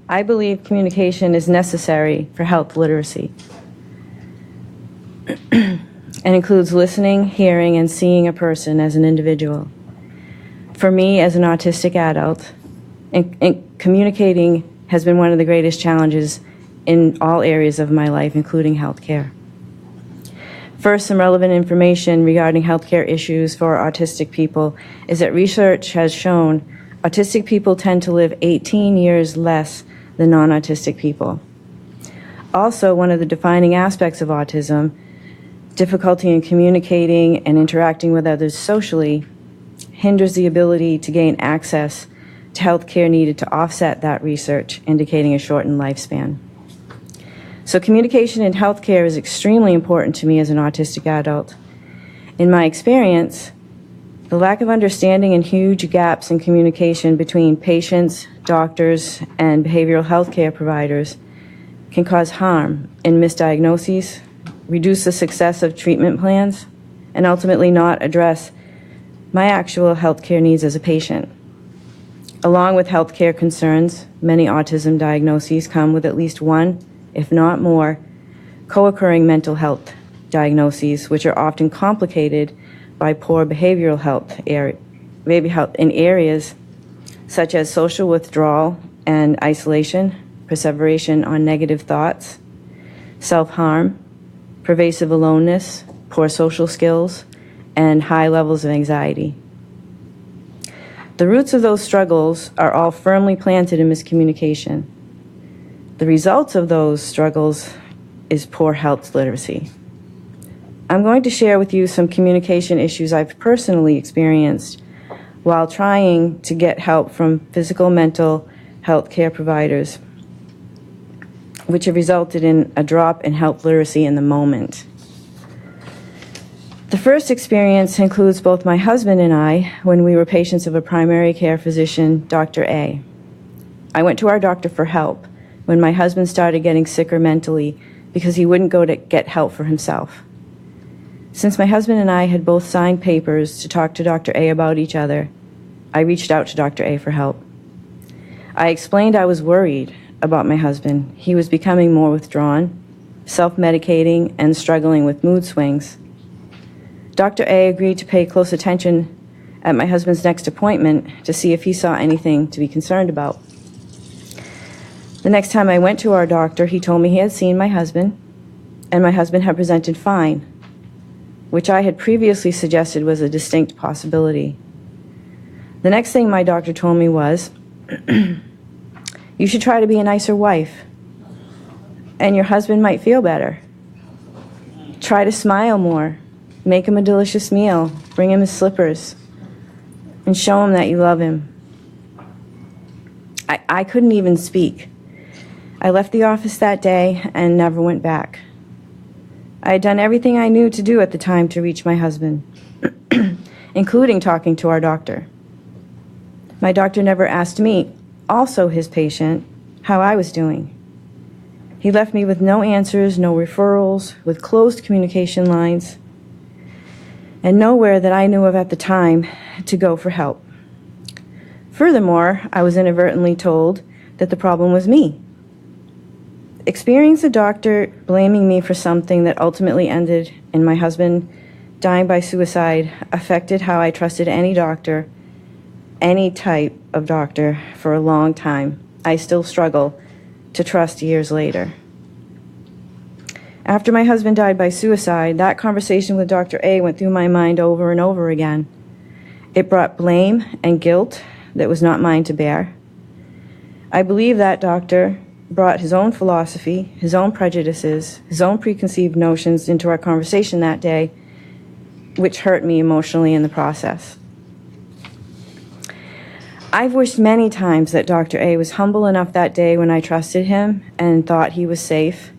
I believe communication is necessary for health literacy and includes listening, hearing, and seeing a person as an individual. For me, as an autistic adult, communicating has been one of the greatest challenges in all areas of my life, including healthcare. First, some relevant information regarding healthcare issues for autistic people is that research has shown autistic people tend to live 18 years less than non-autistic people. Also, one of the defining aspects of autism, difficulty in communicating and interacting with others socially, hinders the ability to gain access to health care needed to offset that research, indicating a shortened lifespan. So communication in healthcare is extremely important to me as an autistic adult. In my experience, the lack of understanding and huge gaps in communication between patients, doctors, and behavioral health care providers can cause harm in misdiagnoses, reduce the success of treatment plans, and ultimately not address my actual healthcare needs as a patient. Along with healthcare concerns, many autism diagnoses come with at least one, if not more, co-occurring mental health diagnoses, which are often complicated by poor behavioral health in areas such as social withdrawal and isolation, perseveration on negative thoughts, self-harm, pervasive aloneness, poor social skills, and high levels of anxiety. The roots of those struggles are all firmly planted in miscommunication. The results of those struggles is poor health literacy. I'm going to share with you some communication issues I've personally experienced while trying to get help from physical, mental health care providers, which have resulted in a drop in health literacy in the moment. The first experience includes both my husband and I when we were patients of a primary care physician, Dr. A. I went to our doctor for help when my husband started getting sicker mentally because he wouldn't go to get help for himself. Since my husband and I had both signed papers to talk to Dr. A about each other, I reached out to Dr. A for help. I explained I was worried about my husband. He was becoming more withdrawn, self-medicating, and struggling with mood swings. Dr. A agreed to pay close attention at my husband's next appointment to see if he saw anything to be concerned about. The next time I went to our doctor, he told me he had seen my husband, and my husband had presented fine, which I had previously suggested was a distinct possibility. The next thing my doctor told me was, you should try to be a nicer wife, and your husband might feel better. Try to smile more. Make him a delicious meal, bring him his slippers, and show him that you love him. I couldn't even speak. I left the office that day and never went back. I had done everything I knew to do at the time to reach my husband, including talking to our doctor. My doctor never asked me, also his patient, how I was doing. He left me with no answers, no referrals, with closed communication lines, and nowhere that I knew of at the time to go for help. Furthermore, I was inadvertently told that the problem was me. Experiencing a doctor blaming me for something that ultimately ended in my husband dying by suicide affected how I trusted any doctor, any type of doctor, for a long time. I still struggle to trust years later. After my husband died by suicide, that conversation with Dr. A went through my mind over and over again. It brought blame and guilt that was not mine to bear. I believe that doctor brought his own philosophy, his own prejudices, his own preconceived notions into our conversation that day, which hurt me emotionally in the process. I've wished many times that Dr. A was humble enough that day when I trusted him and thought he was safe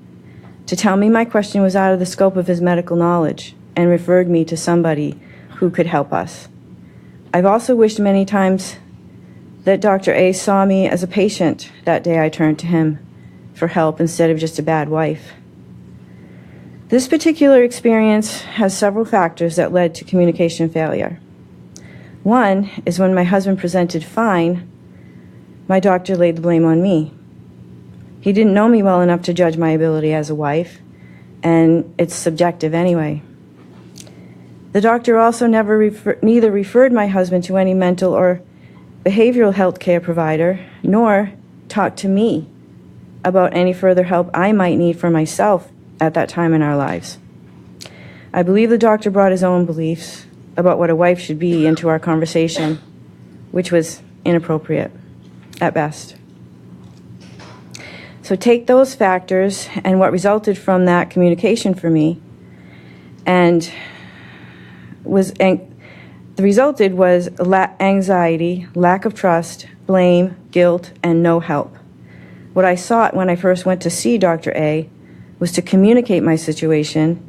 to tell me my question was out of the scope of his medical knowledge and referred me to somebody who could help us. I've also wished many times that Dr. A saw me as a patient that day I turned to him for help instead of just a bad wife. This particular experience has several factors that led to communication failure. One is when my husband presented fine, my doctor laid the blame on me. He didn't know me well enough to judge my ability as a wife, and it's subjective anyway. The doctor also neither referred my husband to any mental or behavioral health care provider, nor talked to me about any further help I might need for myself at that time in our lives. I believe the doctor brought his own beliefs about what a wife should be into our conversation, which was inappropriate at best. So take those factors and what resulted from that communication for me, and the resulted was anxiety, lack of trust, blame, guilt, and no help. What I sought when I first went to see Dr. A was to communicate my situation,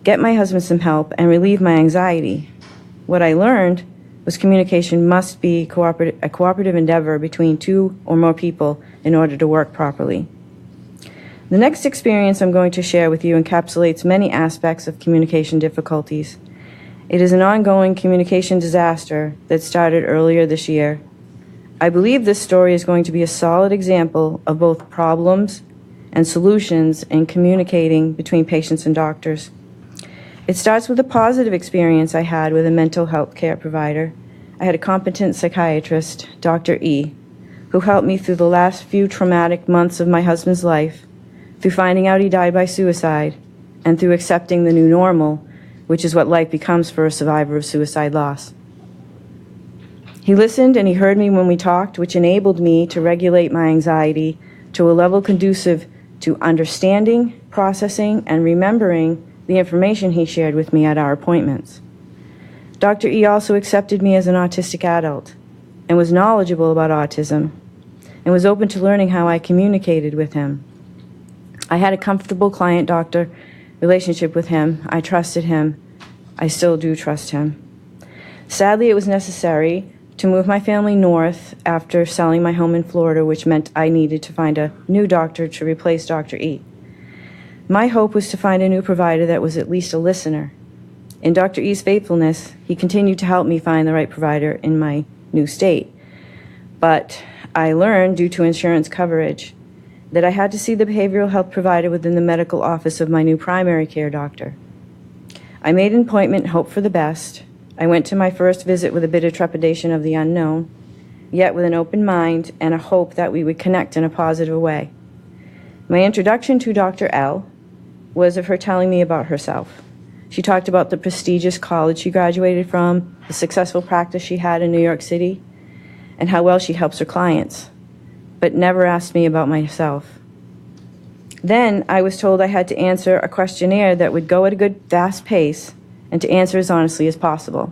get my husband some help, and relieve my anxiety. What I learned was communication must be a cooperative endeavor between two or more people in order to work properly. The next experience I'm going to share with you encapsulates many aspects of communication difficulties. It is an ongoing communication disaster that started earlier this year. I believe this story is going to be a solid example of both problems and solutions in communicating between patients and doctors. It starts with a positive experience I had with a mental health care provider. I had a competent psychiatrist, Dr. E, who helped me through the last few traumatic months of my husband's life, through finding out he died by suicide, and through accepting the new normal, which is what life becomes for a survivor of suicide loss. He listened and he heard me when we talked, which enabled me to regulate my anxiety to a level conducive to understanding, processing, and remembering the information he shared with me at our appointments. Dr. E also accepted me as an autistic adult and was knowledgeable about autism and was open to learning how I communicated with him. I had a comfortable client-doctor relationship with him. I trusted him. I still do trust him. Sadly, it was necessary to move my family north after selling my home in Florida, which meant I needed to find a new doctor to replace Dr. E. My hope was to find a new provider that was at least a listener. In Dr. E's faithfulness, he continued to help me find the right provider in my new state. But I learned, due to insurance coverage, that I had to see the behavioral health provider within the medical office of my new primary care doctor. I made an appointment and hoped for the best. I went to my first visit with a bit of trepidation of the unknown, yet with an open mind and a hope that we would connect in a positive way. My introduction to Dr. L was of her telling me about herself. She talked about the prestigious college she graduated from, the successful practice she had in New York City, and how well she helps her clients, but never asked me about myself. Then I was told I had to answer a questionnaire that would go at a good, fast pace and to answer as honestly as possible.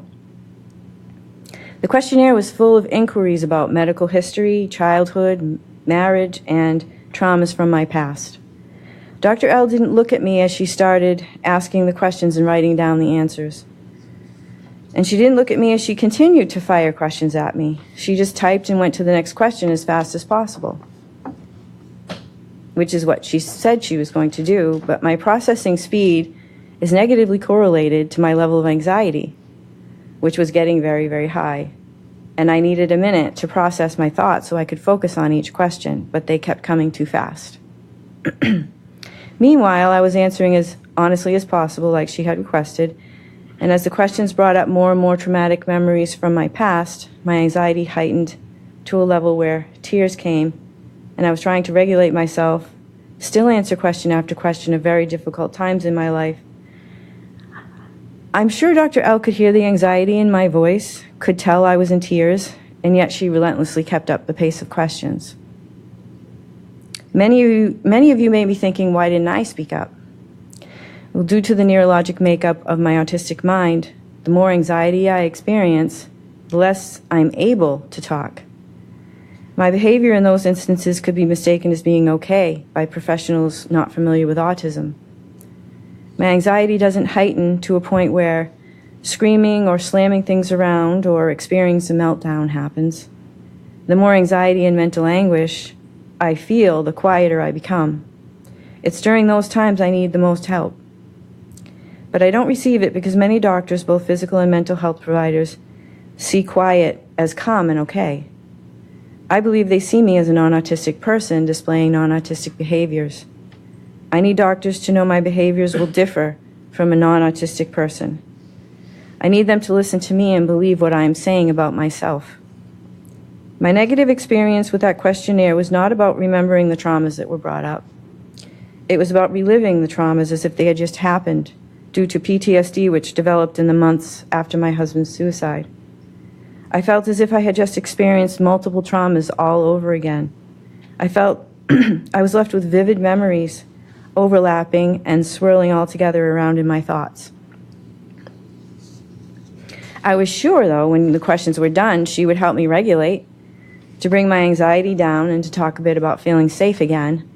The questionnaire was full of inquiries about medical history, childhood, marriage, and traumas from my past. Dr. L didn't look at me as she started asking the questions and writing down the answers. And she didn't look at me as she continued to fire questions at me. She just typed and went to the next question as fast as possible, which is what she said she was going to do, but my processing speed is negatively correlated to my level of anxiety, which was getting very, very high. And I needed a minute to process my thoughts so I could focus on each question, but they kept coming too fast. Meanwhile, I was answering as honestly as possible, like she had requested, and as the questions brought up more and more traumatic memories from my past, my anxiety heightened to a level where tears came, and I was trying to regulate myself, still answer question after question of very difficult times in my life. I'm sure Dr. L could hear the anxiety in my voice, could tell I was in tears, and yet she relentlessly kept up the pace of questions. Many of you may be thinking, why didn't I speak up? Well, due to the neurologic makeup of my autistic mind, the more anxiety I experience, the less I'm able to talk. My behavior in those instances could be mistaken as being okay by professionals not familiar with autism. My anxiety doesn't heighten to a point where screaming or slamming things around or experiencing a meltdown happens. The more anxiety and mental anguish I feel, the quieter I become. It's during those times I need the most help. But I don't receive it because many doctors, both physical and mental health providers, see quiet as calm and okay. I believe they see me as a non-autistic person displaying non-autistic behaviors. I need doctors to know my behaviors will differ from a non-autistic person. I need them to listen to me and believe what I am saying about myself. My negative experience with that questionnaire was not about remembering the traumas that were brought up. It was about reliving the traumas as if they had just happened due to PTSD which developed in the months after my husband's suicide. I felt as if I had just experienced multiple traumas all over again. I felt I was left with vivid memories, overlapping and swirling all together around in my thoughts. I was sure, though, when the questions were done, she would help me regulate, to bring my anxiety down and to talk a bit about feeling safe again.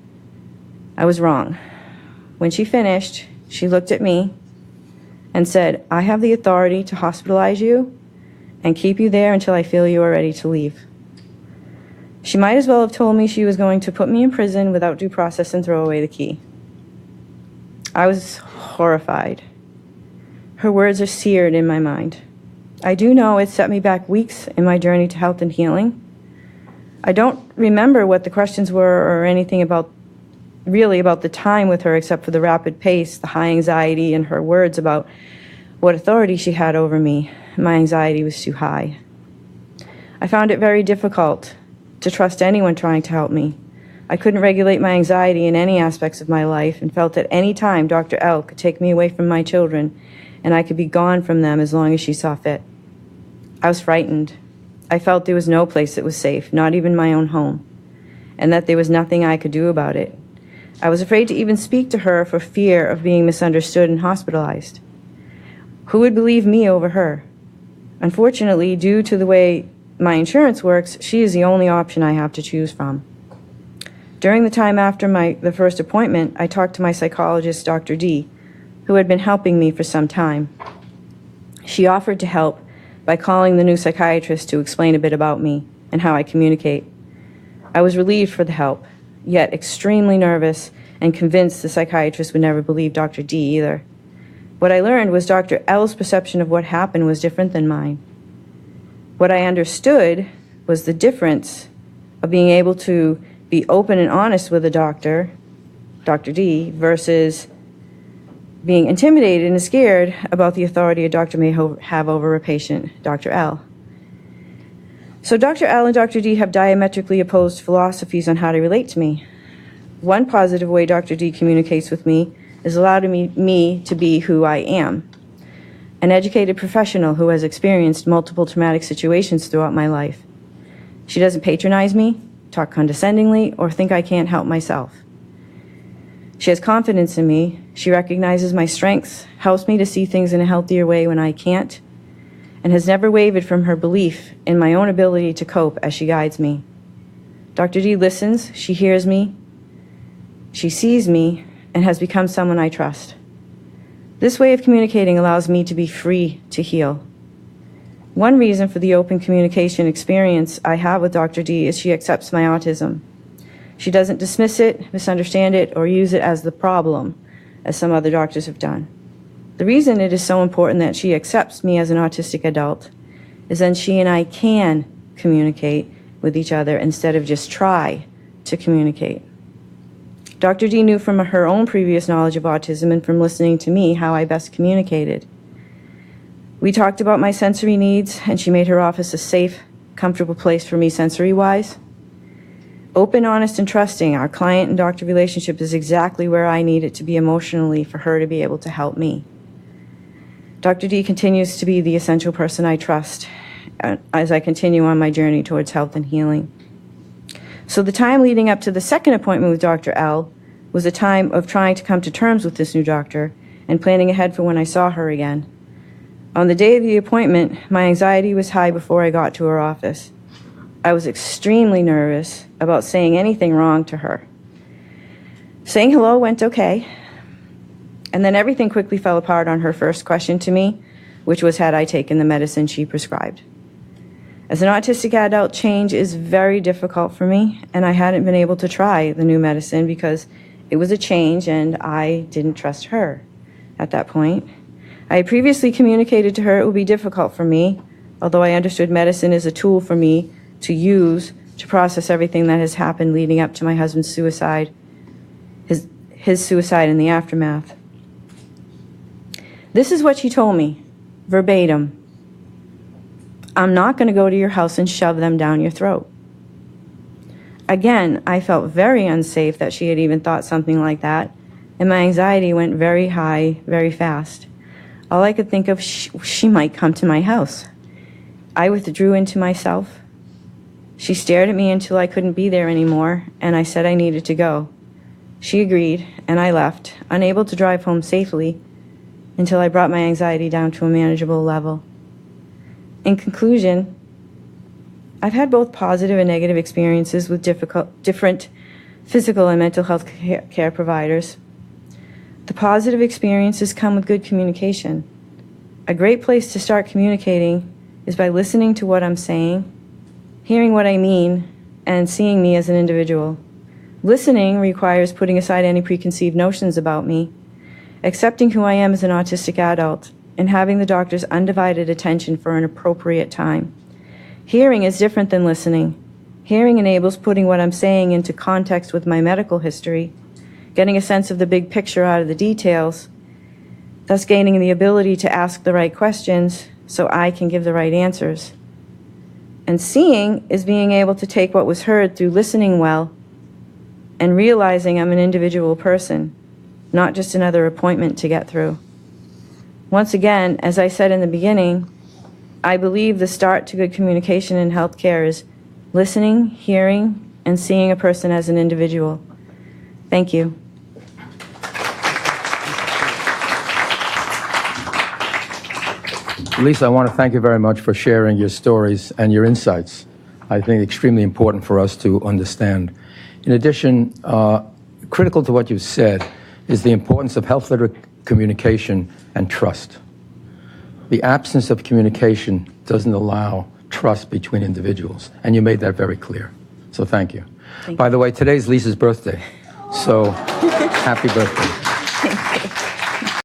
I was wrong. When she finished, she looked at me and said, "I have the authority to hospitalize you and keep you there until I feel you are ready to leave." She might as well have told me she was going to put me in prison without due process and throw away the key. I was horrified. Her words are seared in my mind. I do know it set me back weeks in my journey to health and healing. I don't remember what the questions were or anything about the time with her except for the rapid pace, the high anxiety, and her words about what authority she had over me. My anxiety was too high. I found it very difficult to trust anyone trying to help me. I couldn't regulate my anxiety in any aspects of my life and felt at any time Dr. L could take me away from my children and I could be gone from them as long as she saw fit. I was frightened. I felt there was no place that was safe, not even my own home, and that there was nothing I could do about it. I was afraid to even speak to her for fear of being misunderstood and hospitalized. Who would believe me over her? Unfortunately, due to the way my insurance works, she is the only option I have to choose from. During the time after the first appointment, I talked to my psychologist, Dr. D, who had been helping me for some time. She offered to help by calling the new psychiatrist to explain a bit about me and how I communicate. I was relieved for the help, yet extremely nervous and convinced the psychiatrist would never believe Dr. D either. What I learned was Dr. L's perception of what happened was different than mine. What I understood was the difference of being able to be open and honest with a doctor, Dr. D, versus being intimidated and scared about the authority a doctor may have over a patient, Dr. L. So Dr. L and Dr. D have diametrically opposed philosophies on how to relate to me. One positive way Dr. D communicates with me is allowing me to be who I am, an educated professional who has experienced multiple traumatic situations throughout my life. She doesn't patronize me, talk condescendingly, or think I can't help myself. She has confidence in me. She recognizes my strengths, helps me to see things in a healthier way when I can't, and has never wavered from her belief in my own ability to cope as she guides me. Dr. D listens, she hears me, she sees me, and has become someone I trust. This way of communicating allows me to be free to heal. One reason for the open communication experience I have with Dr. D is she accepts my autism. She doesn't dismiss it, misunderstand it, or use it as the problem, as some other doctors have done. The reason it is so important that she accepts me as an autistic adult is then she and I can communicate with each other instead of just try to communicate. Dr. D knew from her own previous knowledge of autism and from listening to me how I best communicated. We talked about my sensory needs, and she made her office a safe, comfortable place for me sensory-wise. Open, honest, and trusting, our client and doctor relationship is exactly where I need it to be emotionally for her to be able to help me. Dr. D continues to be the essential person I trust as I continue on my journey towards health and healing. So the time leading up to the second appointment with Dr. L was a time of trying to come to terms with this new doctor and planning ahead for when I saw her again. On the day of the appointment, my anxiety was high before I got to her office. I was extremely nervous about saying anything wrong to her. Saying hello went okay, and then everything quickly fell apart on her first question to me, which was, had I taken the medicine she prescribed. As an autistic adult, change is very difficult for me, and I hadn't been able to try the new medicine because it was a change and I didn't trust her at that point. I had previously communicated to her it would be difficult for me, although I understood medicine is a tool for me to use to process everything that has happened leading up to my husband's suicide, his suicide and the aftermath. This is what she told me, verbatim. I'm not going to go to your house and shove them down your throat. Again, I felt very unsafe that she had even thought something like that, and my anxiety went very high, very fast. All I could think of, she might come to my house. I withdrew into myself. She stared at me until I couldn't be there anymore, and I said I needed to go. She agreed, and I left, unable to drive home safely until I brought my anxiety down to a manageable level. In conclusion, I've had both positive and negative experiences with different physical and mental health care providers. The positive experiences come with good communication. A great place to start communicating is by listening to what I'm saying, hearing what I mean, and seeing me as an individual. Listening requires putting aside any preconceived notions about me, accepting who I am as an autistic adult, and having the doctor's undivided attention for an appropriate time. Hearing is different than listening. Hearing enables putting what I'm saying into context with my medical history, getting a sense of the big picture out of the details, thus gaining the ability to ask the right questions so I can give the right answers. And seeing is being able to take what was heard through listening well and realizing I'm an individual person, not just another appointment to get through. Once again, as I said in the beginning, I believe the start to good communication in healthcare is listening, hearing, and seeing a person as an individual. Thank you. Lisa, I want to thank you very much for sharing your stories and your insights. I think extremely important for us to understand. In addition, critical to what you said is the importance of health literate communication and trust. The absence of communication doesn't allow trust between individuals, and you made that very clear. So thank you. By the way, today's Lisa's birthday, so happy birthday.